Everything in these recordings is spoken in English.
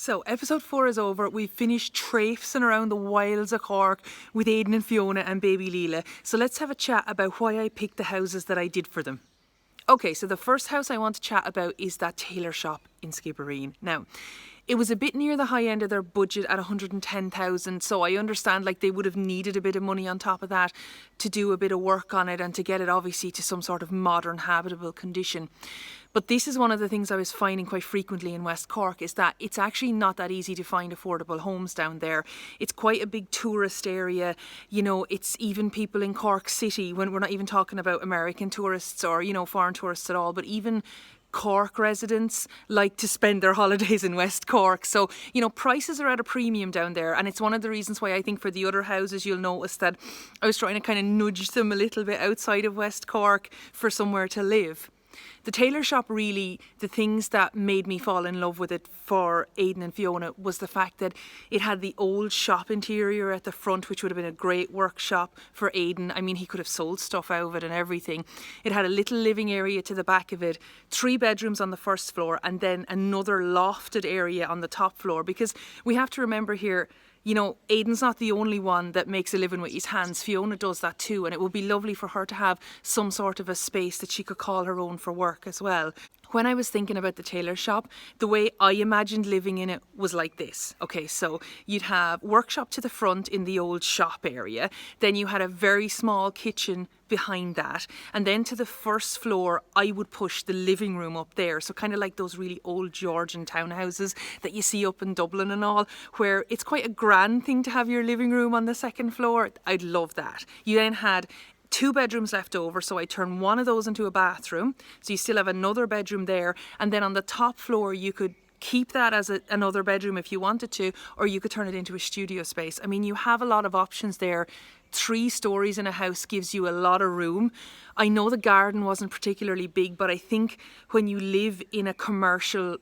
So episode 4 is over. We've finished traipsing around the wilds of Cork with Aidan and Fiona and baby Leela. So let's have a chat about why I picked the houses that I did for them. Okay, so the first house I want to chat about is that tailor shop in Skibbereen. Now, it was a bit near the high end of their budget at 110,000, so I understand like they would have needed a bit of money on top of that to do a bit of work on it and to get it obviously to some sort of modern habitable condition. But this is one of the things I was finding quite frequently in West Cork, is that it's actually not that easy to find affordable homes down there. It's quite a big tourist area. You know, it's even people in Cork City, when we're not even talking about American tourists or, you know, foreign tourists at all, but even Cork residents like to spend their holidays in West Cork. So, you know, prices are at a premium down there. And it's one of the reasons why I think for the other houses, you'll notice that I was trying to kind of nudge them a little bit outside of West Cork for somewhere to live. The tailor shop, really, the things that made me fall in love with it for Aidan and Fiona was the fact that it had the old shop interior at the front, which would have been a great workshop for Aidan. I mean, he could have sold stuff out of it and everything. It had a little living area to the back of it, 3 bedrooms on the first floor, and then another lofted area on the top floor. Because we have to remember here, you know, Aidan's not the only one that makes a living with his hands. Fiona does that too, and it would be lovely for her to have some sort of a space that she could call her own for work as well. When I was thinking about the tailor shop, the way I imagined living in it was like this. Okay, so you'd have workshop to the front in the old shop area. Then you had a very small kitchen behind that. And then to the first floor, I would push the living room up there. So kind of like those really old Georgian townhouses that you see up in Dublin and all, where it's quite a grand thing to have your living room on the second floor. I'd love that. You then had 2 bedrooms left over, so I turned one of those into a bathroom, so you still have another bedroom there, and then on the top floor you could keep that as another bedroom if you wanted to, or you could turn it into a studio space. I mean, you have a lot of options there. 3 stories in a house gives you a lot of room. I know the garden wasn't particularly big, but I think when you live in a commercial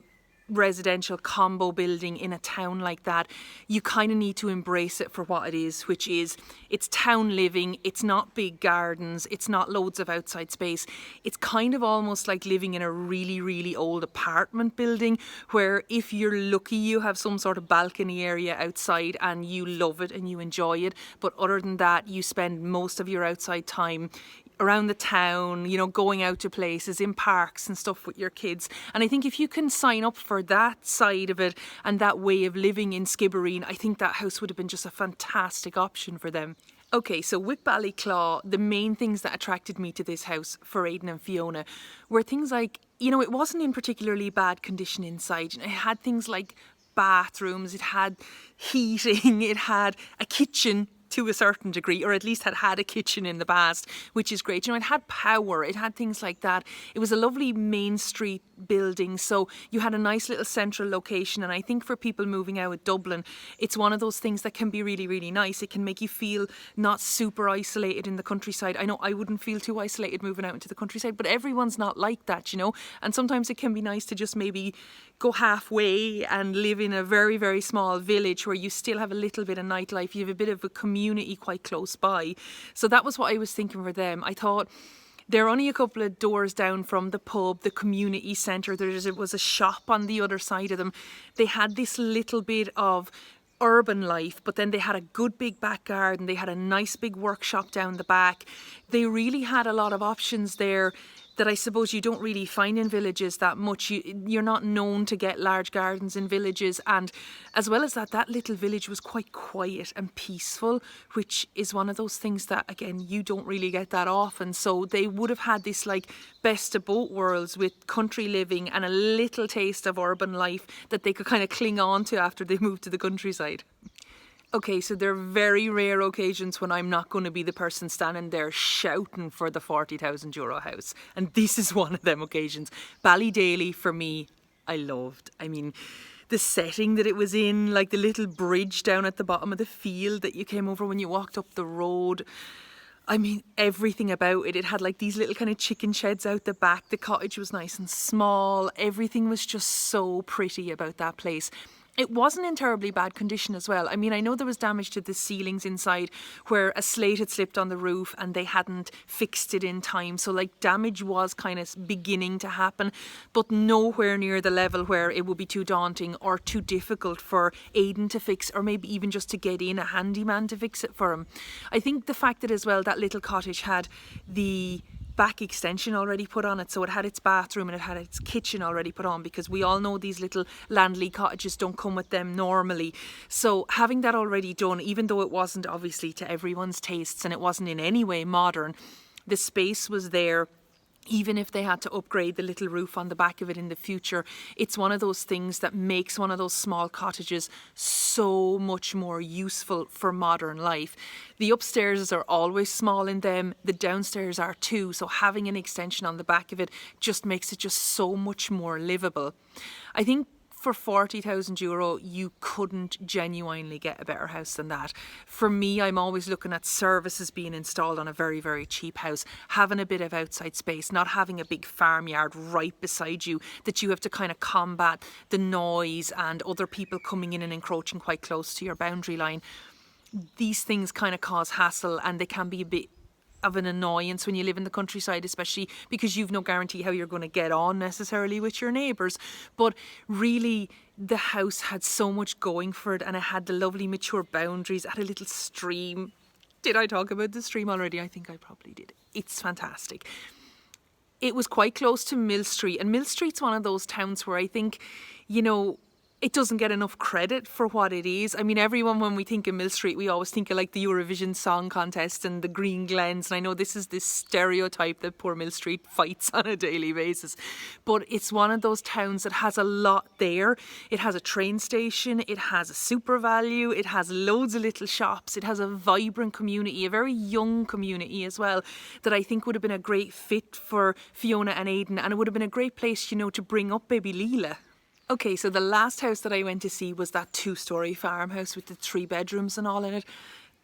residential combo building in a town like that, you kind of need to embrace it for what it is, which is it's town living. It's not big gardens, it's not loads of outside space. It's kind of almost like living in a really, really old apartment building where if you're lucky you have some sort of balcony area outside and you love it and you enjoy it, but other than that you spend most of your outside time around the town, you know, going out to places, in parks and stuff with your kids. And I think if you can sign up for that side of it and that way of living in Skibbereen, I think that house would have been just a fantastic option for them. Okay, so with Ballyclaw, the main things that attracted me to this house for Aidan and Fiona were things like, you know, it wasn't in particularly bad condition inside. It had things like bathrooms, it had heating, it had a kitchen to a certain degree, or at least had a kitchen in the past, which is great. You know, it had power, it had things like that. It was a lovely main street building, so you had a nice little central location. And I think for people moving out of Dublin, it's one of those things that can be really, really nice. It can make you feel not super isolated in the countryside. I know I wouldn't feel too isolated moving out into the countryside, but everyone's not like that, you know. And sometimes it can be nice to just maybe go halfway and live in a very, very small village where you still have a little bit of nightlife. You have a bit of a community quite close by. So that was what I was thinking for them. I thought they're only a couple of doors down from the pub, the community centre. There was a shop on the other side of them. They had this little bit of urban life, but then they had a good big back garden. They had a nice big workshop down the back. They really had a lot of options there that I suppose you don't really find in villages that much. You're not known to get large gardens in villages, and as well as that, that little village was quite quiet and peaceful, which is one of those things that, again, you don't really get that often. So they would have had this like best of both worlds with country living and a little taste of urban life that they could kind of cling on to after they moved to the countryside. Okay, so there are very rare occasions when I'm not going to be the person standing there shouting for the €40,000 house. And this is one of them occasions. Ballydaly, for me, I loved. I mean, the setting that it was in, like the little bridge down at the bottom of the field that you came over when you walked up the road. I mean, everything about it. It had like these little kind of chicken sheds out the back. The cottage was nice and small. Everything was just so pretty about that place. It wasn't in terribly bad condition as well. I mean, I know there was damage to the ceilings inside where a slate had slipped on the roof and they hadn't fixed it in time. So like damage was kind of beginning to happen, but nowhere near the level where it would be too daunting or too difficult for Aidan to fix, or maybe even just to get in a handyman to fix it for him. I think the fact that as well that little cottage had the back extension already put on it, so it had its bathroom and it had its kitchen already put on, because we all know these little Landleague cottages don't come with them normally. So having that already done, even though it wasn't obviously to everyone's tastes and it wasn't in any way modern, the space was there. Even if they had to upgrade the little roof on the back of it in the future, it's one of those things that makes one of those small cottages so much more useful for modern life. The upstairs are always small in them, the downstairs are too, so having an extension on the back of it just makes it just so much more livable. I think for €40,000, you couldn't genuinely get a better house than that. For me, I'm always looking at services being installed on a very, very cheap house, having a bit of outside space, not having a big farmyard right beside you that you have to kind of combat the noise and other people coming in and encroaching quite close to your boundary line. These things kind of cause hassle, and they can be a bit of an annoyance when you live in the countryside, especially because you've no guarantee how you're going to get on necessarily with your neighbours. But really, the house had so much going for it, and it had the lovely mature boundaries. It had a little stream. Did I talk about the stream already? I think I probably did. It's fantastic. It was quite close to Mill Street, and Mill Street's one of those towns where I think, you know, it doesn't get enough credit for what it is. I mean, everyone, when we think of Mill Street, we always think of like the Eurovision Song Contest and the Green Glens. And I know this is this stereotype that poor Mill Street fights on a daily basis. But it's one of those towns that has a lot there. It has a train station. It has a super value. It has loads of little shops. It has a vibrant community, a very young community as well, that I think would have been a great fit for Fiona and Aidan. And it would have been a great place, you know, to bring up baby Leela. Okay, so the last house that I went to see was that 2-storey farmhouse with the 3 bedrooms and all in it.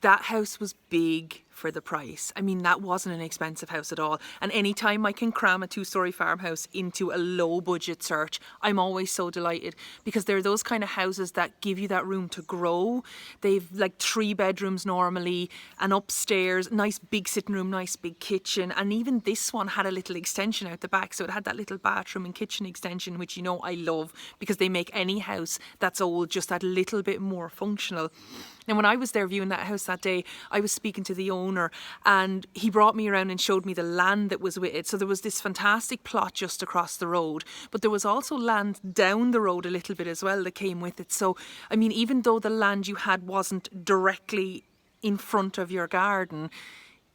That house was big for the price. I mean, that wasn't an expensive house at all. And anytime I can cram a 2-storey farmhouse into a low budget search, I'm always so delighted, because they're those kind of houses that give you that room to grow. They've like 3 bedrooms normally, and upstairs, nice big sitting room, nice big kitchen. And even this one had a little extension out the back. So it had that little bathroom and kitchen extension, which, you know, I love, because they make any house that's old just that little bit more functional. And when I was there viewing that house that day, I was speaking to the owner, and he brought me around and showed me the land that was with it. So there was this fantastic plot just across the road, but there was also land down the road a little bit as well that came with it. So, I mean, even though the land you had wasn't directly in front of your garden,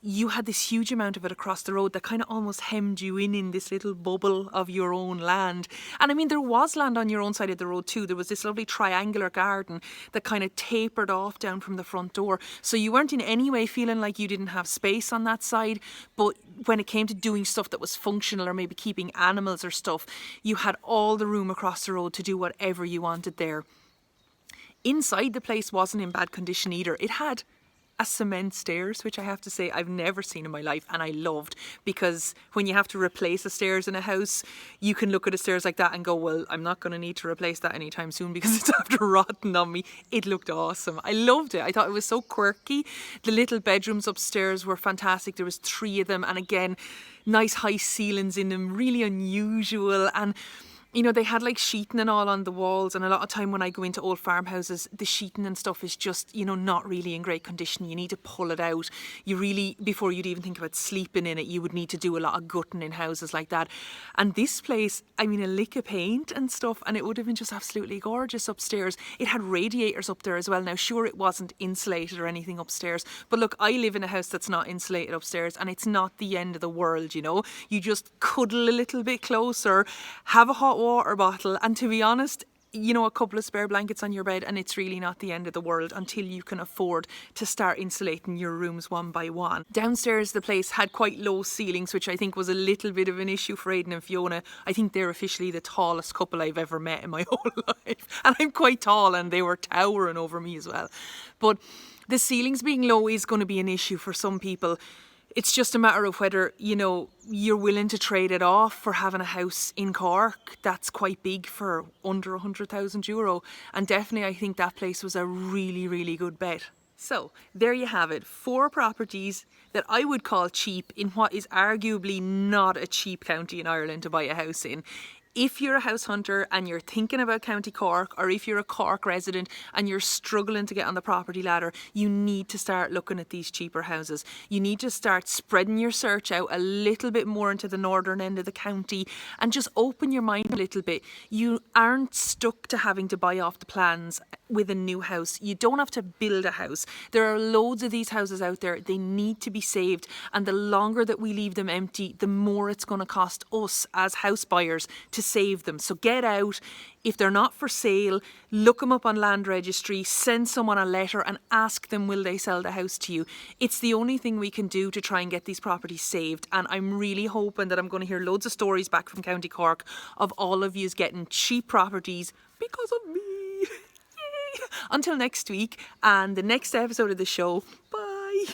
you had this huge amount of it across the road that kind of almost hemmed you in this little bubble of your own land. And I mean, there was land on your own side of the road too. There was this lovely triangular garden that kind of tapered off down from the front door. So you weren't in any way feeling like you didn't have space on that side. But when it came to doing stuff that was functional, or maybe keeping animals or stuff, you had all the room across the road to do whatever you wanted there. Inside, the place wasn't in bad condition either. It had a cement stairs, which I have to say I've never seen in my life, and I loved, because when you have to replace the stairs in a house, you can look at a stairs like that and go, well, I'm not going to need to replace that anytime soon because it's after rotting on me. It looked awesome. I loved it. I thought it was so quirky. The little bedrooms upstairs were fantastic. There was 3 of them, and again, nice high ceilings in them, really unusual. And you know, they had like sheeting and all on the walls, and a lot of time when I go into old farmhouses, the sheeting and stuff is just, you know, not really in great condition. You need to pull it out. You really, before you'd even think about sleeping in it, you would need to do a lot of gutting in houses like that. And this place, I mean, a lick of paint and stuff, and it would have been just absolutely gorgeous upstairs. It had radiators up there as well. Now, sure, it wasn't insulated or anything upstairs, but look, I live in a house that's not insulated upstairs, and it's not the end of the world, you know. You just cuddle a little bit closer, have a hot water bottle, and to be honest, you know, a couple of spare blankets on your bed, and it's really not the end of the world until you can afford to start insulating your rooms one by one. Downstairs, the place had quite low ceilings, which I think was a little bit of an issue for Aidan and Fiona. I think they're officially the tallest couple I've ever met in my whole life, and I'm quite tall, and they were towering over me as well. But the ceilings being low is going to be an issue for some people. It's just a matter of whether, you know, you're willing to trade it off for having a house in Cork. That's quite big for under €100,000. And definitely I think that place was a really, really good bet. So there you have it, 4 properties that I would call cheap in what is arguably not a cheap county in Ireland to buy a house in. If you're a house hunter and you're thinking about County Cork, or if you're a Cork resident and you're struggling to get on the property ladder, you need to start looking at these cheaper houses. You need to start spreading your search out a little bit more into the northern end of the county and just open your mind a little bit. You aren't stuck to having to buy off the plans with a new house. You don't have to build a house. There are loads of these houses out there. They need to be saved, and the longer that we leave them empty, the more it's going to cost us as house buyers to save them. So get out. If they're not for sale, look them up on Land Registry, send someone a letter and ask them will they sell the house to you. It's the only thing we can do to try and get these properties saved, and I'm really hoping that I'm going to hear loads of stories back from County Cork of all of yous getting cheap properties because of me. Until next week and the next episode of the show, bye.